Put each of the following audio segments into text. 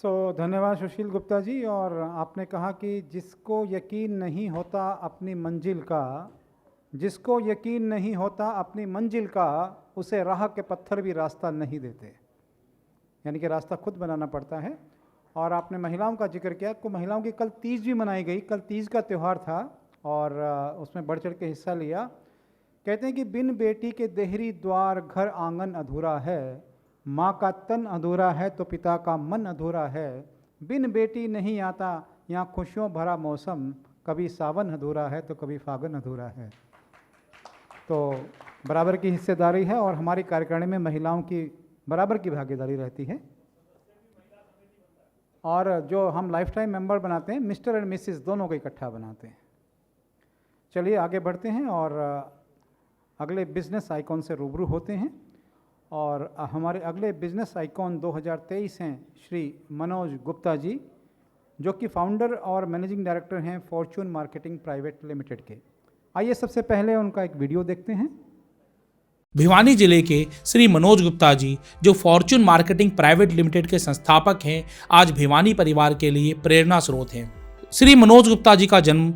धन्यवाद सुशील गुप्ता जी। और आपने कहा कि जिसको यकीन नहीं होता अपनी मंजिल का, जिसको यकीन नहीं होता अपनी मंजिल का, उसे राह के पत्थर भी रास्ता नहीं देते, यानी कि रास्ता खुद बनाना पड़ता है। और आपने महिलाओं का जिक्र किया, को महिलाओं की कल तीज भी मनाई गई, कल तीज का त्यौहार था और उसमें बढ़ चढ़ के हिस्सा लिया। कहते हैं कि बिन बेटी के देहरी द्वार घर आंगन अधूरा है, माँ का तन अधूरा है तो पिता का मन अधूरा है, बिन बेटी नहीं आता यहाँ खुशियों भरा मौसम, कभी सावन अधूरा है तो कभी फागुन अधूरा है। तो बराबर की हिस्सेदारी है और हमारी कार्यकारिणी में महिलाओं की बराबर की भागीदारी रहती है। और जो हम लाइफ टाइम मेंबर बनाते हैं, मिस्टर एंड मिसेस दोनों को इकट्ठा बनाते हैं। चलिए आगे बढ़ते हैं और अगले बिजनेस आइकॉन से रूबरू होते हैं। और हमारे अगले बिजनेस आइकॉन 2023 हैं श्री मनोज गुप्ता जी, जो कि फाउंडर और मैनेजिंग डायरेक्टर हैं फॉर्च्यून मार्केटिंग प्राइवेट लिमिटेड के। आइए सबसे पहले उनका एक वीडियो देखते हैं। भिवानी जिले के श्री मनोज गुप्ता जी, जो फॉर्च्यून मार्केटिंग प्राइवेट लिमिटेड के संस्थापक हैं, आज भिवानी परिवार के लिए प्रेरणा स्रोत हैं। श्री मनोज गुप्ता जी का जन्म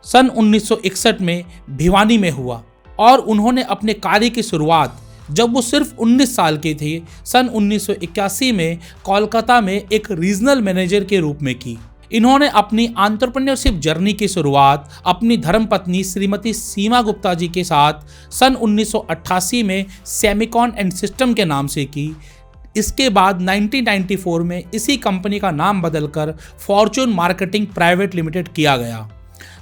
सन 1961 में भिवानी में हुआ और उन्होंने अपने कार्य की शुरुआत जब वो सिर्फ 19 साल के थे, सन 1981 में कोलकाता में एक रीजनल मैनेजर के रूप में की। इन्होंने अपनी एंटरप्रेन्योरशिप जर्नी की शुरुआत अपनी धर्मपत्नी श्रीमती सीमा गुप्ता जी के साथ सन 1988 में सेमिकॉन एंड सिस्टम के नाम से की। इसके बाद 1994 में इसी कंपनी का नाम बदलकर फॉर्च्यून मार्केटिंग प्राइवेट लिमिटेड किया गया।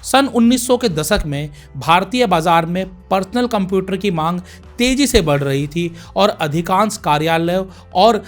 सन 1900 के दशक में भारतीय बाजार में पर्सनल कंप्यूटर की मांग तेजी से बढ़ रही थी और अधिकांश कार्यालयों और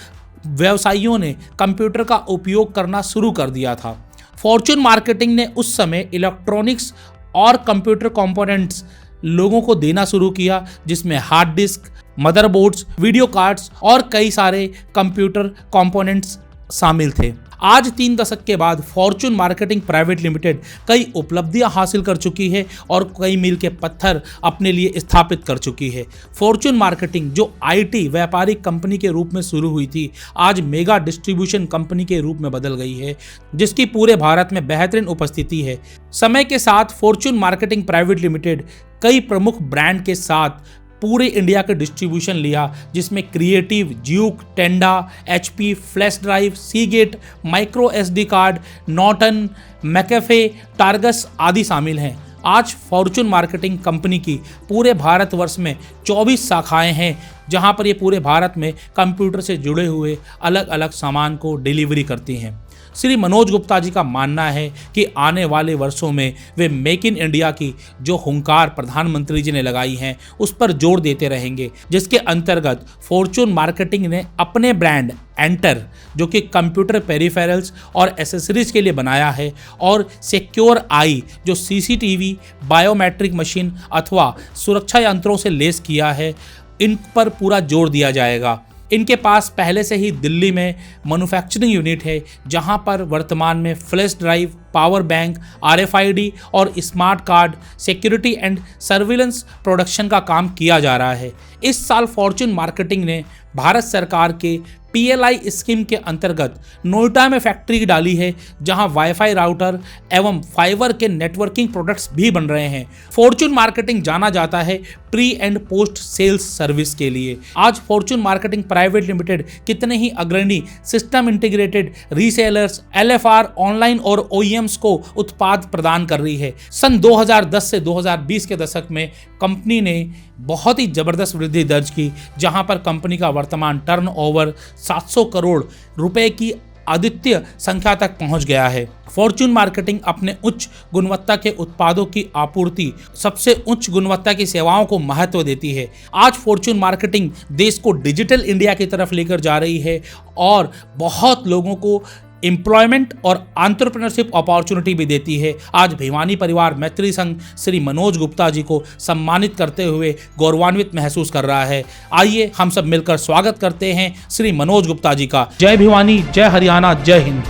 व्यवसायियों ने कंप्यूटर का उपयोग करना शुरू कर दिया था। फॉर्च्यून मार्केटिंग ने उस समय इलेक्ट्रॉनिक्स और कंप्यूटर कंपोनेंट्स लोगों को देना शुरू किया, जिसमें hard disk, motherboards, video cards और कई सारे कंप्यूटर कंपोनेंट्स शामिल थे। आज 3 दशक के बाद फॉर्च्यून मार्केटिंग प्राइवेट लिमिटेड कई उपलब्धियां हासिल कर चुकी है और कई मील के पत्थर अपने लिए स्थापित कर चुकी है। फॉर्च्यून मार्केटिंग, जो आईटी व्यापारिक कंपनी के रूप में शुरू हुई थी, आज मेगा डिस्ट्रीब्यूशन कंपनी के रूप में बदल गई है, जिसकी पूरे भारत में बेहतरीन उपस्थिति है। समय के साथ फॉर्च्यून मार्केटिंग प्राइवेट लिमिटेड कई प्रमुख ब्रांड के साथ पूरे इंडिया का डिस्ट्रीब्यूशन लिया, जिसमें क्रिएटिव, ज्यूक, Tenda, HP, flash drive, Seagate, micro SD card, Norton, McAfee, Targus आदि शामिल हैं। आज फॉर्च्यून मार्केटिंग कंपनी की पूरे भारतवर्ष में 24 शाखाएं हैं, जहां पर ये पूरे भारत में कंप्यूटर से जुड़े हुए अलग अलग सामान को डिलीवरी करती हैं। श्री मनोज गुप्ता जी का मानना है कि आने वाले वर्षों में वे मेक इन इंडिया की जो हुंकार प्रधानमंत्री जी ने लगाई हैं, उस पर जोर देते रहेंगे, जिसके अंतर्गत फॉर्च्यून मार्केटिंग ने अपने ब्रांड एंटर, जो कि कंप्यूटर पेरिफेरल्स और एसेसरीज के लिए बनाया है, और सिक्योर आई, जो सीसीटीवी, बायोमेट्रिक मशीन अथवा सुरक्षा यंत्रों से लेस किया है, इन पर पूरा जोर दिया जाएगा। इनके पास पहले से ही दिल्ली में मैन्युफैक्चरिंग यूनिट है, जहां पर वर्तमान में flash drive, power bank, RFID और smart card, security and surveillance production का काम किया जा रहा है। इस साल फॉर्च्यून मार्केटिंग ने भारत सरकार के पीएलआई स्कीम के अंतर्गत नोएडा में फैक्ट्री डाली है, जहां वाईफाई राउटर एवं फाइबर के नेटवर्किंग प्रोडक्ट्स भी बन रहे हैं। फॉर्च्यून मार्केटिंग जाना जाता है pre and post sales service के लिए। आज फॉर्च्यून मार्केटिंग प्राइवेट लिमिटेड कितने ही अग्रणी system integrated resellers, LFR, online और ओईएम्स को उत्पाद प्रदान कर रही है। सन 2010 से 2020 के दशक में कंपनी ने बहुत ही जबरदस्त वृद्धि दर्ज की, जहां पर कंपनी का वर्तमान टर्नओवर 700 करोड़ रुपए की अद्वितीय संख्या तक पहुंच गया है। फॉर्च्यून मार्केटिंग अपने उच्च गुणवत्ता के उत्पादों की आपूर्ति, सबसे उच्च गुणवत्ता की सेवाओं को महत्व देती है। आज फॉर्च्यून मार्केटिंग देश को डिजिटल इंडिया की तरफ लेकर जा रही है और बहुत लोगों को एम्प्लॉयमेंट और एंटरप्रेन्योरशिप अपॉर्चुनिटी भी देती है। आज भिवानी परिवार मैत्री संघ श्री मनोज गुप्ता जी को सम्मानित करते हुए गौरवान्वित महसूस कर रहा है। आइए हम सब मिलकर स्वागत करते हैं श्री मनोज गुप्ता जी का। जय भिवानी, जय हरियाणा, जय हिंद।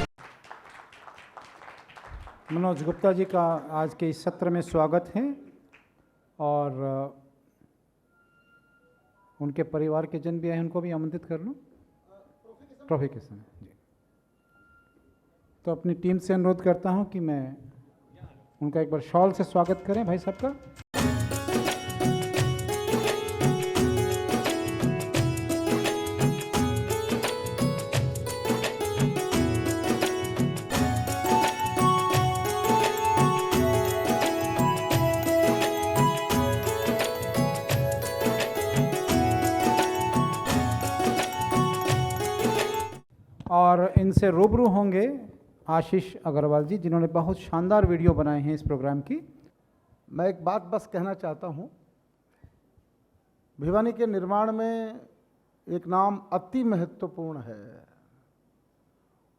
मनोज गुप्ता जी का आज के इस सत्र में स्वागत है और उनके परिवार के जन भी आए, उनको भी आमंत्रित कर लूँ ट्रॉफी के समय। जी तो अपनी टीम से अनुरोध करता हूं कि मैं उनका एक बार शॉल से स्वागत करें भाई साहब का। और इनसे रूबरू होंगे आशीष अग्रवाल जी, जिन्होंने बहुत शानदार वीडियो बनाए हैं इस प्रोग्राम की। मैं एक बात बस कहना चाहता हूँ, भिवानी के निर्माण में एक नाम अति महत्वपूर्ण है,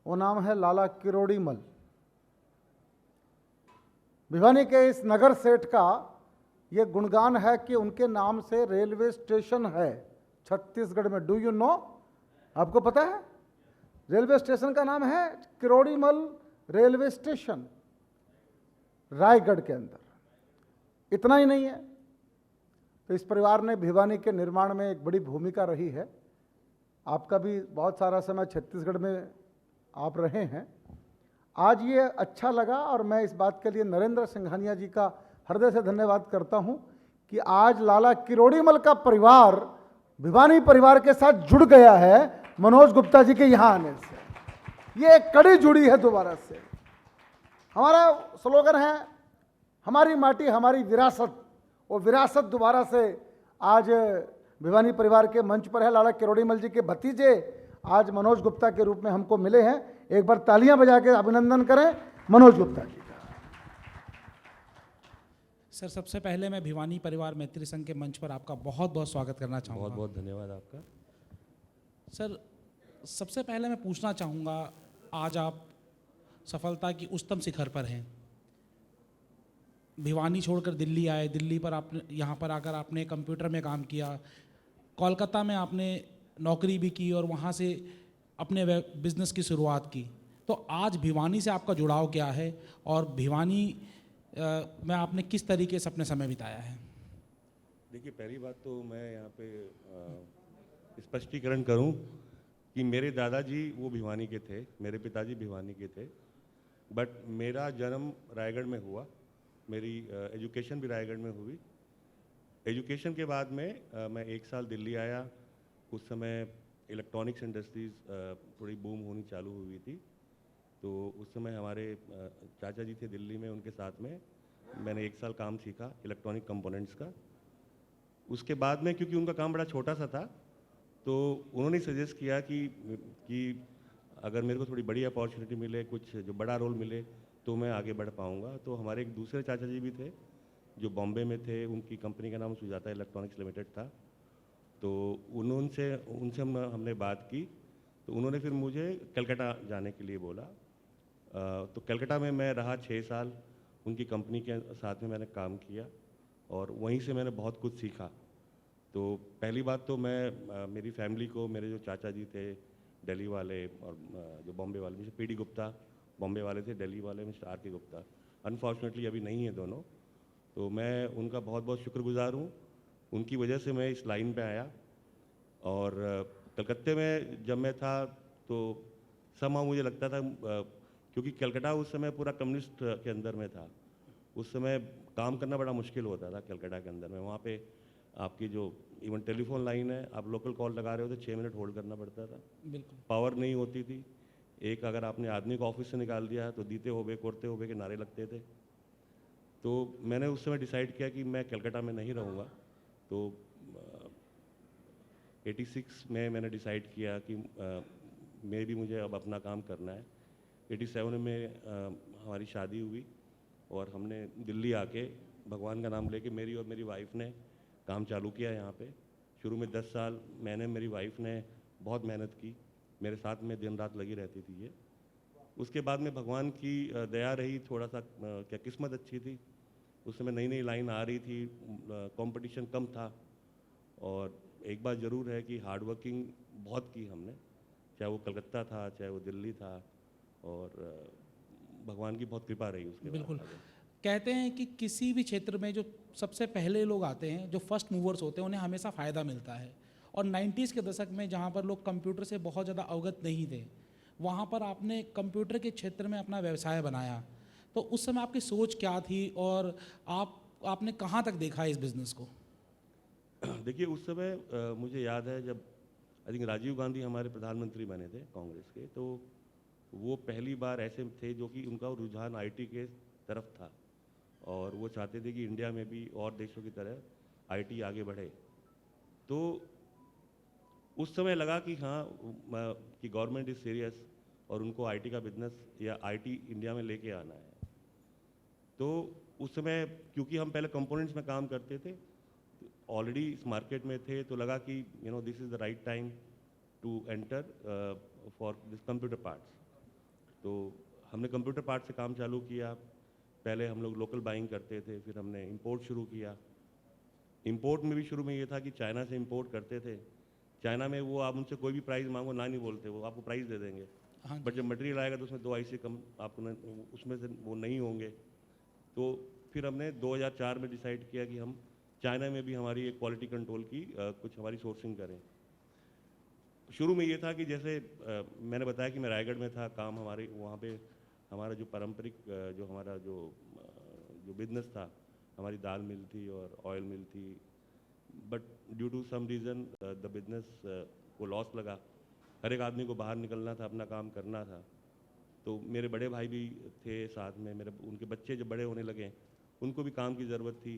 वो नाम है लाला किरोड़ीमल। भिवानी के इस नगर सेठ का ये गुणगान है कि उनके नाम से रेलवे स्टेशन है छत्तीसगढ़ में। Do you know? आपको पता है? रेलवे स्टेशन का नाम है किरोड़ीमल रेलवे स्टेशन, रायगढ़ के अंदर। इतना ही नहीं है, तो इस परिवार ने भिवानी के निर्माण में एक बड़ी भूमिका रही है। आपका भी बहुत सारा समय छत्तीसगढ़ में आप रहे हैं। आज ये अच्छा लगा और मैं इस बात के लिए नरेंद्र सिंघानिया जी का हृदय से धन्यवाद करता हूं कि आज लाला किरोड़ीमल का परिवार भिवानी परिवार के साथ जुड़ गया है मनोज गुप्ता जी के यहाँ आने से। ये एक कड़ी जुड़ी है दोबारा से। हमारा स्लोगन है हमारी माटी हमारी विरासत, वो विरासत दोबारा से आज भिवानी परिवार के मंच पर है। लाला किरोड़ीमल जी के भतीजे आज मनोज गुप्ता के रूप में हमको मिले हैं। एक बार तालियां बजा के अभिनंदन करें मनोज गुप्ता जी का। सर, सबसे पहले मैं भिवानी परिवार मैत्री संघ के मंच पर आपका बहुत बहुत स्वागत करना चाहूँगा। बहुत बहुत धन्यवाद आपका। सर, सबसे पहले मैं पूछना चाहूँगा, आज आप सफलता की उच्चतम शिखर पर हैं। भिवानी छोड़कर दिल्ली आए, दिल्ली पर आपने यहाँ पर आकर आपने कंप्यूटर में काम किया, कोलकाता में आपने नौकरी भी की और वहाँ से अपने बिजनेस की शुरुआत की। तो आज भिवानी से आपका जुड़ाव क्या है और भिवानी में आपने किस तरीके से अपने समय बिताया है? देखिए, पहली बात तो मैं यहाँ पे स्पष्टीकरण करूँ कि मेरे दादाजी वो भिवानी के थे, मेरे पिताजी भिवानी के थे, बट मेरा जन्म रायगढ़ में हुआ, मेरी एजुकेशन भी रायगढ़ में हुई। एजुकेशन के बाद में मैं 1 साल दिल्ली आया। उस समय इलेक्ट्रॉनिक्स इंडस्ट्रीज़ थोड़ी बूम होनी चालू हुई थी, तो उस समय हमारे चाचा जी थे दिल्ली में, उनके साथ में मैंने 1 साल काम सीखा इलेक्ट्रॉनिक कंपोनेंट्स का। उसके बाद में क्योंकि उनका काम बड़ा छोटा सा था, तो उन्होंने सजेस्ट किया कि अगर मेरे को थोड़ी बड़ी अपॉर्चुनिटी मिले, कुछ जो बड़ा रोल मिले, तो मैं आगे बढ़ पाऊँगा। तो हमारे एक दूसरे चाचा जी भी थे जो बॉम्बे में थे, उनकी कंपनी का नाम सुजाता इलेक्ट्रॉनिक्स लिमिटेड था। तो उनसे हमने बात की, तो उन्होंने फिर मुझे कलकत्ता जाने के लिए बोला। तो कलकत्ता में मैं रहा 6 साल, उनकी कंपनी के साथ में मैंने काम किया और वहीं से मैंने बहुत कुछ सीखा। तो पहली बात तो मैं मेरी फैमिली को, मेरे जो चाचा जी थे दिल्ली वाले और जो बॉम्बे वाले, मिस्टर पीडी गुप्ता बॉम्बे वाले थे, दिल्ली वाले मिस्टर आर के गुप्ता, अनफॉर्चुनेटली अभी नहीं है दोनों। तो मैं उनका बहुत बहुत शुक्रगुजार हूँ, उनकी वजह से मैं इस लाइन पे आया। और कलकत्ते में जब मैं था तो समहाउ मुझे लगता था, क्योंकि कलकत्ता उस समय पूरा कम्युनिस्ट के अंदर में था, उस समय काम करना बड़ा मुश्किल होता था कलकत्ता के अंदर में। वहाँ पे आपकी जो इवन टेलीफोन लाइन है, आप लोकल कॉल लगा रहे हो तो 6 मिनट होल्ड करना पड़ता था। बिल्कुल। पावर नहीं होती थी। एक अगर आपने आदमी को ऑफिस से निकाल दिया तो दीते होबे कोरते होबे के नारे लगते थे। तो मैंने उस समय डिसाइड किया कि मैं कलकत्ता में नहीं रहूँगा। तो 86 में मैंने डिसाइड किया कि मैं भी मुझे अब अपना काम करना है। 87 में हमारी शादी हुई और हमने दिल्ली आके भगवान का नाम लेके मेरी और मेरी वाइफ ने काम चालू किया यहाँ पे। शुरू में 10 साल मैंने, मेरी वाइफ ने बहुत मेहनत की, मेरे साथ में दिन रात लगी रहती थी ये। उसके बाद में भगवान की दया रही, थोड़ा सा क्या किस्मत अच्छी थी, उस समय नई नई लाइन आ रही थी, कंपटीशन कम था। और एक बात ज़रूर है कि हार्ड वर्किंग बहुत की हमने, चाहे वो कलकत्ता था चाहे वो दिल्ली था, और भगवान की बहुत कृपा रही उसके बाद। बिल्कुल। कहते हैं कि किसी भी क्षेत्र में जो सबसे पहले लोग आते हैं, जो फर्स्ट मूवर्स होते हैं, उन्हें हमेशा फ़ायदा मिलता है। और 90s के दशक में जहाँ पर लोग कंप्यूटर से बहुत ज़्यादा अवगत नहीं थे, वहाँ पर आपने कंप्यूटर के क्षेत्र में अपना व्यवसाय बनाया, तो उस समय आपकी सोच क्या थी और आपने कहाँ तक देखा इस बिज़नेस को? देखिए उस समय मुझे याद है जब आई थिंक राजीव गांधी हमारे प्रधानमंत्री बने थे कांग्रेस के, तो वो पहली बार ऐसे थे जो कि उनका रुझान आईटी के तरफ था और वो चाहते थे कि इंडिया में भी और देशों की तरह आईटी आगे बढ़े। तो उस समय लगा कि हाँ कि गवर्नमेंट इज़ सीरियस और उनको आईटी का बिजनेस या आईटी इंडिया में लेके आना है। तो उस समय क्योंकि हम पहले कंपोनेंट्स में काम करते थे, ऑलरेडी इस मार्केट में थे, तो लगा कि this is the right time to enter for this computer parts. तो हमने कंप्यूटर पार्ट से काम चालू किया। पहले हम लोग लोकल बाइंग करते थे, फिर हमने इंपोर्ट शुरू किया। इंपोर्ट में भी शुरू में ये था कि चाइना से इंपोर्ट करते थे। चाइना में वो आप उनसे कोई भी प्राइस मांगो ना नहीं बोलते, वो आपको प्राइस दे देंगे। हाँ बट जब मटेरियल आएगा तो उसमें 2 आई से कम आपको उसमें से वो नहीं होंगे। तो फिर हमने 2004 में डिसाइड किया कि हम चाइना में भी हमारी एक क्वालिटी कंट्रोल की कुछ हमारी सोर्सिंग करें। शुरू में ये था कि जैसे मैंने बताया कि मैं रायगढ़ में था, काम हमारे वहाँ पे हमारा जो पारंपरिक जो हमारा जो बिजनेस था, हमारी दाल मिल थी और ऑयल मिल थी। But due to some reason the business को लॉस लगा। हर एक आदमी को बाहर निकलना था, अपना काम करना था। तो मेरे बड़े भाई भी थे साथ में, उनके बच्चे जब बड़े होने लगे उनको भी काम की ज़रूरत थी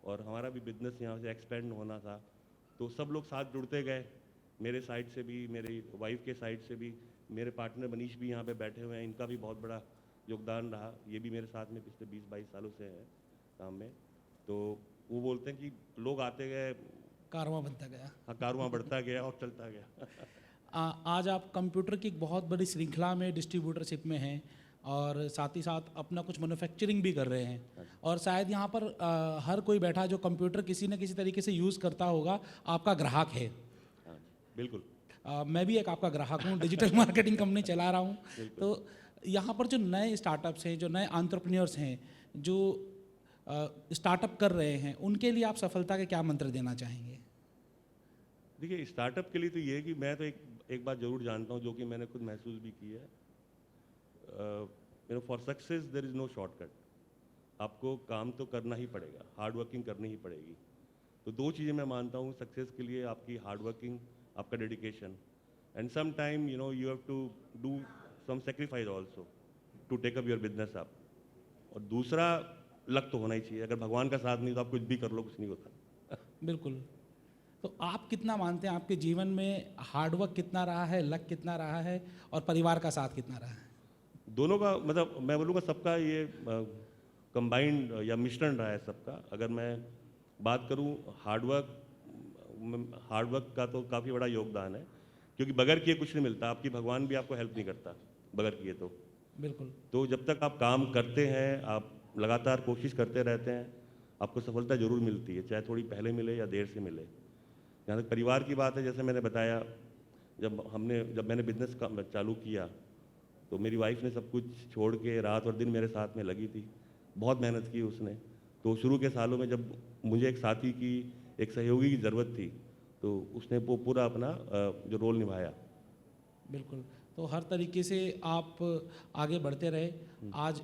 और हमारा भी बिजनेस यहाँ से एक्सपेंड होना था। तो सब लोग साथ जुड़ते गए, मेरे साइड से भी, मेरी वाइफ के साइड से भी। मेरे पार्टनर मनीष भी यहाँ पे बैठे हुए हैं, इनका भी बहुत बड़ा योगदान रहा। ये भी मेरे साथ में पिछले 20-22 सालों से हैं काम में। तो वो बोलते हैं कि लोग आते गए, कारवां बनता गया। हाँ कारवां बढ़ता गया और चलता गया। आज आप कंप्यूटर की एक बहुत बड़ी श्रृंखला में डिस्ट्रीब्यूटरशिप में हैं और साथ ही साथ अपना कुछ मैन्युफैक्चरिंग भी कर रहे हैं और शायद यहाँ पर हर कोई बैठा जो कंप्यूटर किसी न किसी तरीके से यूज़ करता होगा आपका ग्राहक है। हाँ बिल्कुल। मैं भी एक आपका ग्राहक हूँ, डिजिटल मार्केटिंग कंपनी चला रहा हूँ। तो यहाँ पर जो नए स्टार्टअप्स हैं, जो नए एंटरप्रेन्योर्स हैं, जो स्टार्टअप कर रहे हैं, उनके लिए आप सफलता के क्या मंत्र देना चाहेंगे? देखिए स्टार्टअप के लिए तो ये है कि मैं तो एक बात ज़रूर जानता हूँ जो कि मैंने खुद महसूस भी की है। For success there is no shortcut. आपको काम तो करना ही पड़ेगा, हार्ड वर्किंग करनी ही पड़ेगी। तो 2 चीज़ें मैं मानता हूँ सक्सेस के लिए, आपकी हार्ड वर्किंग, आपका dedication, and some time you have to do some sacrifice also to take up your business up. और दूसरा लक तो होना ही चाहिए। अगर भगवान का साथ नहीं तो आप कुछ भी कर लो, कुछ नहीं होता। बिल्कुल। तो आप कितना मानते हैं आपके जीवन में हार्डवर्क कितना रहा है, लक कितना रहा है और परिवार का साथ कितना रहा है? दोनों का, मतलब मैं बोलूँगा सबका ये कंबाइंड या मिश्रण रहा है सबका। अगर मैं बात करूँ हार्डवर्क का तो काफ़ी बड़ा योगदान है, क्योंकि बगैर किए कुछ नहीं मिलता। आपकी भगवान भी आपको हेल्प नहीं करता बगैर किए। तो बिल्कुल। तो जब तक आप काम करते हैं, आप लगातार कोशिश करते रहते हैं, आपको सफलता ज़रूर मिलती है, चाहे थोड़ी पहले मिले या देर से मिले। जहाँ तक परिवार की बात है, जैसे मैंने बताया, जब मैंने बिजनेस चालू किया तो मेरी वाइफ ने सब कुछ छोड़ के रात और दिन मेरे साथ में लगी थी। बहुत मेहनत की उसने। तो शुरू के सालों में जब मुझे एक साथी की, एक सहयोगी की ज़रूरत थी, तो उसने वो पूरा अपना जो रोल निभाया। बिल्कुल। तो हर तरीके से आप आगे बढ़ते रहे। आज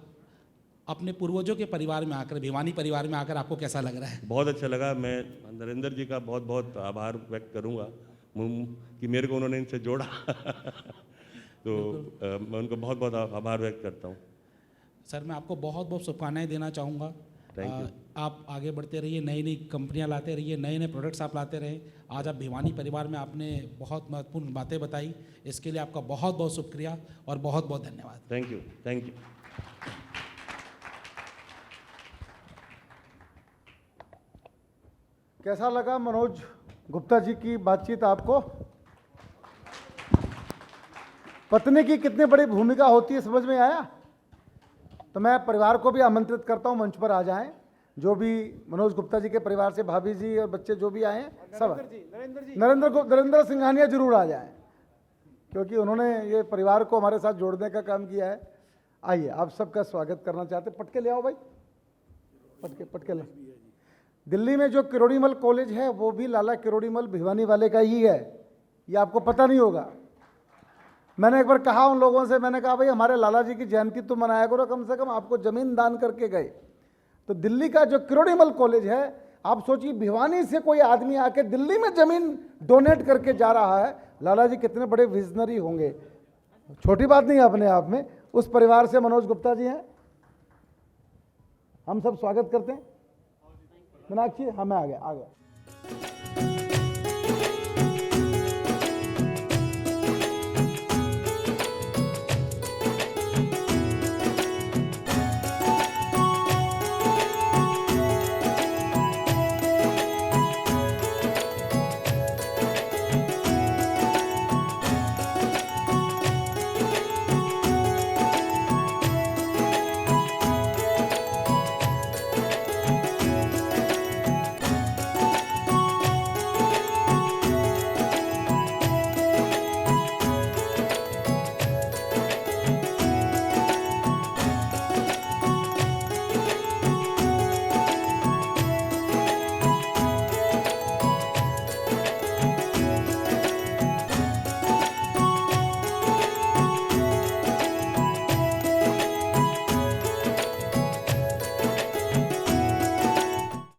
अपने पूर्वजों के परिवार में आकर, भिवानी परिवार में आकर आपको कैसा लग रहा है? बहुत अच्छा लगा। मैं नरेंद्र जी का बहुत बहुत आभार व्यक्त करूंगा कि मेरे को उन्होंने इनसे जोड़ा। तो मैं उनको बहुत बहुत आभार व्यक्त करता हूँ। सर, मैं आपको बहुत बहुत शुभकामनाएं देना चाहूँगा। आप आगे बढ़ते रहिए, नई नई कंपनियां लाते रहिए, नए नए प्रोडक्ट्स आप लाते रहें। आज आप भिवानी परिवार में आपने बहुत महत्वपूर्ण बातें बताई, इसके लिए आपका बहुत बहुत शुक्रिया और बहुत बहुत धन्यवाद। Thank you. Thank you. कैसा लगा मनोज गुप्ता जी की बातचीत आपको? पत्नी की कितनी बड़ी भूमिका होती है समझ में आया? तो मैं परिवार को भी आमंत्रित करता हूं मंच पर आ जाएं। जो भी मनोज गुप्ता जी के परिवार से भाभी जी और बच्चे जो भी आए हैं सब, नरेंद्र सिंघानिया जरूर आ जाएं, क्योंकि उन्होंने ये परिवार को हमारे साथ जोड़ने का काम किया है। आइए, आप सबका स्वागत करना चाहते। पटके ले आओ भाई, पटके ले। दिल्ली में जो किरोड़ीमल कॉलेज है वो भी लाला किरोड़ीमल भिवानी वाले का ही है, ये आपको पता नहीं होगा। मैंने एक बार कहा उन लोगों से, मैंने कहा भाई हमारे लाला जी की जयंती तो मनाया करो, कम से कम आपको ज़मीन दान करके गए। तो दिल्ली का जो किरोड़ीमल कॉलेज है, आप सोचिए भिवानी से कोई आदमी आके दिल्ली में ज़मीन डोनेट करके जा रहा है। लाला जी कितने बड़े विजनरी होंगे, छोटी बात नहीं है अपने आप में। उस परिवार से मनोज गुप्ता जी हैं, हम सब स्वागत करते हैं। मीनाक्षी, हाँ मैं आ गया।